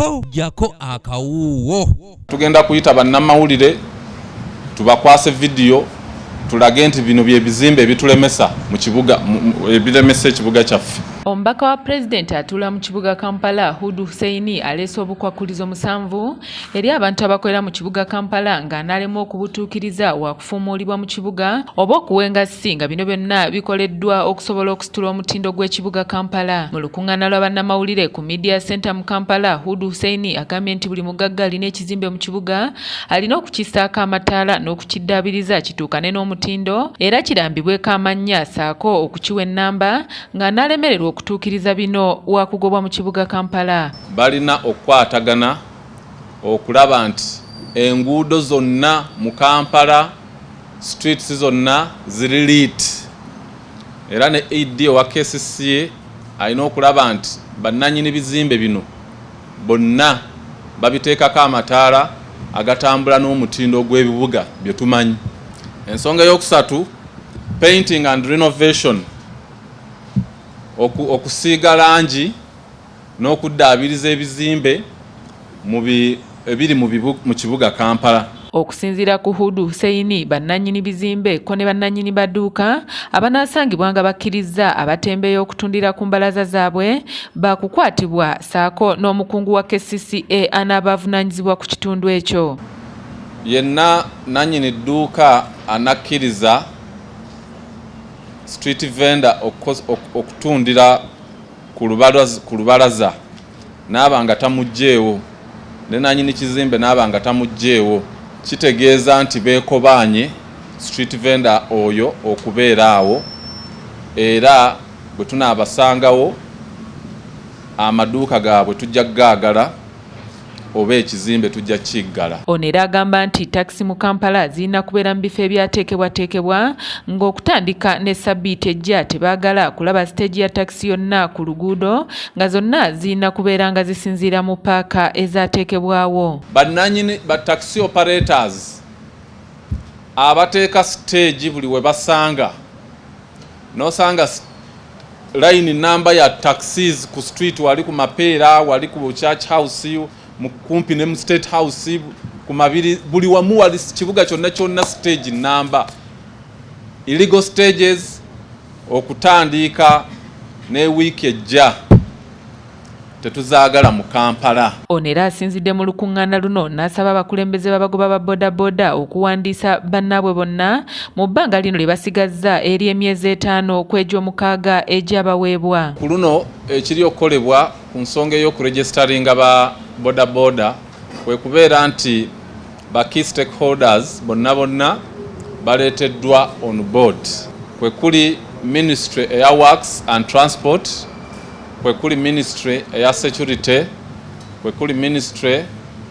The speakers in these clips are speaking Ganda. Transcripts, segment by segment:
ko jako akawuwo. Tugenda kuyita bannamawulire tubakwase video tulage nti bino bye bizimbe ebitulemesa mu kibuga ebiremesa ekibuga kyaffe. Omubaka wa President atula mu kibuga Kampala Hudu Hussein aleese obukwakulizo musanvu eri abantu abakolera mu kibuga Kampala ng'anaalemu okubutuukiriza wakufuumuulibwa mu kibuga oba okuwenga ssinga bino byonna bikoleddwa okusobola okusitula omutindo gw'ekibuga Kampala. Mu lukuŋŋaana lw'abannamawulire ku Media Center mu Kampala, Hudu Hussein agambye nti buli mugagga alina ekizimbe mu kibuga alina okukissaako amataala n'okukiddaabiriza kituukane n'omutindo era kirambibweko amannya ssaako okukiwa ennamba ng'anaalemererwa okutuukiriza bino wakugobwa mu kibuga Kampala. Balina okukwatagana okulaba nti enguudo zonna mu Kampala streets zonna ziri lit era ne ED wa KCCA alina okulaba nti bannannyini bizimbe bino bonna babiteekako amataala agatambula n'omutindo gw'ebibuga bye tumanyi. Ensonga y'okusatu, painting and renovation, okusiiga langi n'okuddaabiriza ebizimbe ebiri mu kibuga Kampala. Okusinziira ku Hudu Hussein, bannannyini bizimbe ko ne bannannyini baduuka abanaasangibwa nga bakkiriza abatembeeyi okutundira ku mbalaza zaabwe baakukwatibwa ssaako n'omukungu wa KCCA anaaba avunaanyizibwa ku kitundu ekyo. Yenna nannyini dduuka anakkiriza street vendor okutundira ku lubalaza n'aba nga tamugjeewo ne nannyini kizimbe n'aba nga tamugjeewo, kitegeeza nti beekobaanye street vendor oyo okubeera awo, era bwe tunaabasangawo amaduuka gaabwe tujja kugaagala oba ekizimbe tujja kiggala. Ono era agamba nti takisi mu Kampala zirina kubeera mu bifo ebyateekebwateekebwa ng'okutandika ne ssabbiiti ejja tebaagala kulaba siteegi ya takisi yonna ku luguudo nga zonna zirina kubeera nga zisinziira mu paaka ezaateekebwawo. Bannannyini ba taxi operators abateeka siteegi buli we basanga n'osanga line namba ya taxis ku street wali ku Mapeera, wali ku Church House, kumpi ne mu State House, ku Mabiri, buli wamu wali kibuga kyonna stage namba. Illegal stages okutandika ne wiiki ejja tetuzaagala mu Kampala. Ono era asinzidde mu lukuŋŋaana luno n'asaba abakulembeze b'abagoba ba bodaboda okuwandiisa bannaabwe bonna mu bbanga lino lye basigazza eri emyezi 5 kw'egy'omukaaga egyabaweebwa. Ku luno ekiri okukolebwa ku nsonga ey'okuregisteringa ba bodaboda kwe kubeera nti ba key stakeholders bonna baleeteddwa on board. Kwe kuli Ministry eya Works and Transport, kwe kuli Ministry eya Security, kwe kuli Ministry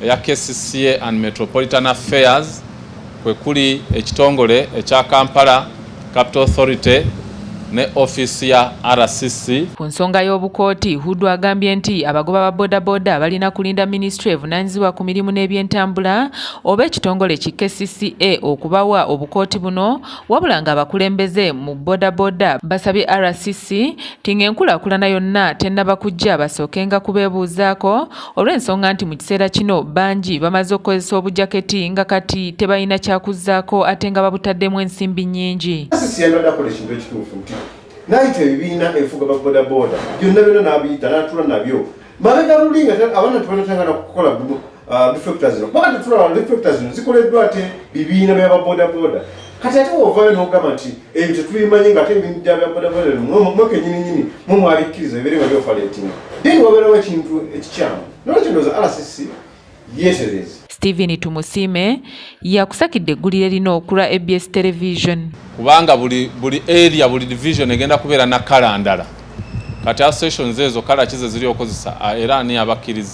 eya KCCA and Metropolitan Affairs, kwe kuli ekitongole ekya Kampala Capital Authority ne office ya RCC. Ku nsonga y'obukooti, Hudu agambye nti abagoba ba bodaboda balina kulinda Ministry evunaanyizibwa ku mirimu n'ebyentambula oba ekitongole ki KCCA okubawa obukooti buno, wabula nga abakulembeze mu bodaboda basabye RCC ti ng'enkulaakulana yonna tennaba kujja basookenga kubeebuuzaako olw'ensonga nti mu kiseera kino bangi bamaze okukozesa obujaketi nga kati tebalina kyakuzzaako ate nga babutaddemu ensimbi nnyingi. Naite ebibiina ebifuga ba bodaboda byonna n'abiyita n'atula nabyo mabega lulinga abaana tebanatangana kukola reflectors zino kuba tetulaba reflectors zino zikoleddwa ate bibiina bya bodaboda kati ate ovaayo n'ogamba nti ebyo tetubimanyi ng'ate ebintu bya bodaboda mweke nyininyini mwabikkiriza bibeere nga byofaleetinga then wabeerawo ekintu ekikyamu nolwekyo za RCC yeetereze. Stephen Tumusime yakusakidde eggulire lino okulwa ABS Television. Kubanga buli area buli division egenda kubeera na kala ndala. Kati associations ezo kala kize ziri okozesa era ani abakkiriza.